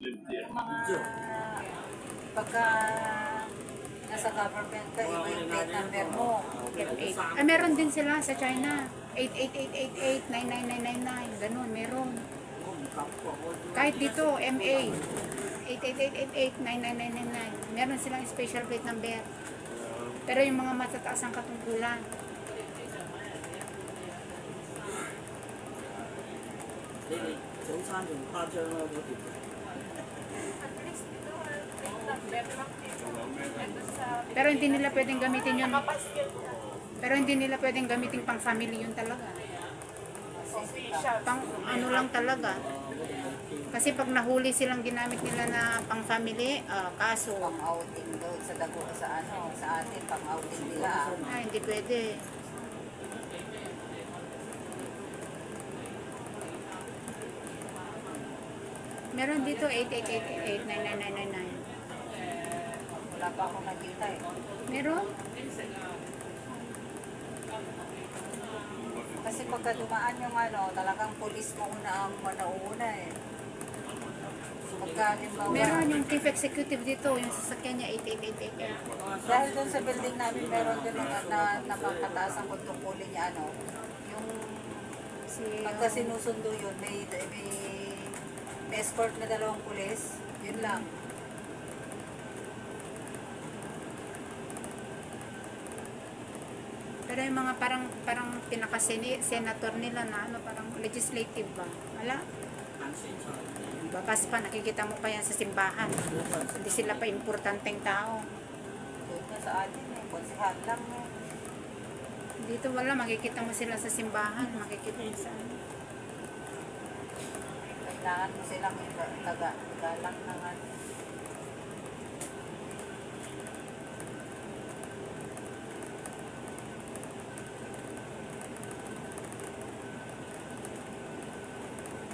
Mga pagka nasa government ka, iba yung plate number mo. F8. Ah, meron din sila sa China. 88888, 99999, ganun, meron. Kahit dito, MA. 88888, 99999. Meron silang special plate number. Pero yung mga matataas ang katungkulan. Pero hindi nila pwedeng gamitin yun. Pero hindi nila pwedeng gamitin pang family yun talaga. Pang ano lang talaga. Kasi pag nahuli silang ginamit nila na pang family, kaso. Pang outing doon sa dago sa ano, sa atin, pang outing nila. Hindi pwede. Meron dito 88888, 99999. Wala pa akong nakita eh. Meron? Kasi pagka dumaan yung ano, talagang pulis mo una ang nauuna eh. Pagka limbawa, Meron yung chief executive dito, yung sasakyan niya 88888. dahil doon sa building namin, meron doon na napakataas ang tungkulin niya ano. Yung pagka sinusundo yun, may escort na 2 pulis, yun lang. Pero yung mga parang pinaka-senator nila na ano, parang legislative ba? Wala? Babas pa, nakikita mo pa yan sa simbahan. Hindi sila pa importanteng tao. Doon na sa atin eh, konsihal lang eh. Dito wala, makikita mo sila sa simbahan, makikita mo sa ano. Kailangan mo silang taga-galang ng ano.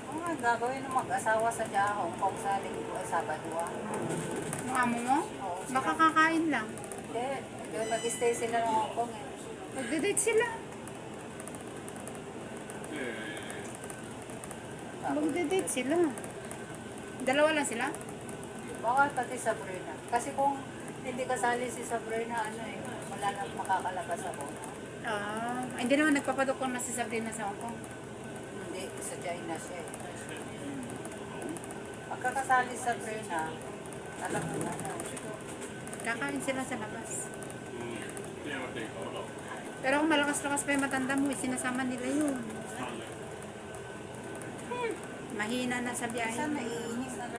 Ano nga gagawin ng mag-asawa sa Hong Kong sa linggo ay Sabado? Yung amo mo? Oo, Baka kakain lang. Hindi, doon mag-stay sila ng Hong Kong eh. Magde-date sila. Magde-date sila. Dalawa lang sila? Baka pati Sabrina. Kasi kung hindi kasali si Sabrina, ano eh, wala nang makakalabas ako. Hindi naman nagpapadukong na si Sabrina sa Hong Kong. Hindi, sa China siya eh. Pagkakasali sa Sabrina, talagang ano. Kakain sila sa labas. Pero kung malakas-lakas pa yung matanda mo, sinasama nila yun. Mahina na sa biyahe. Minsan naiinip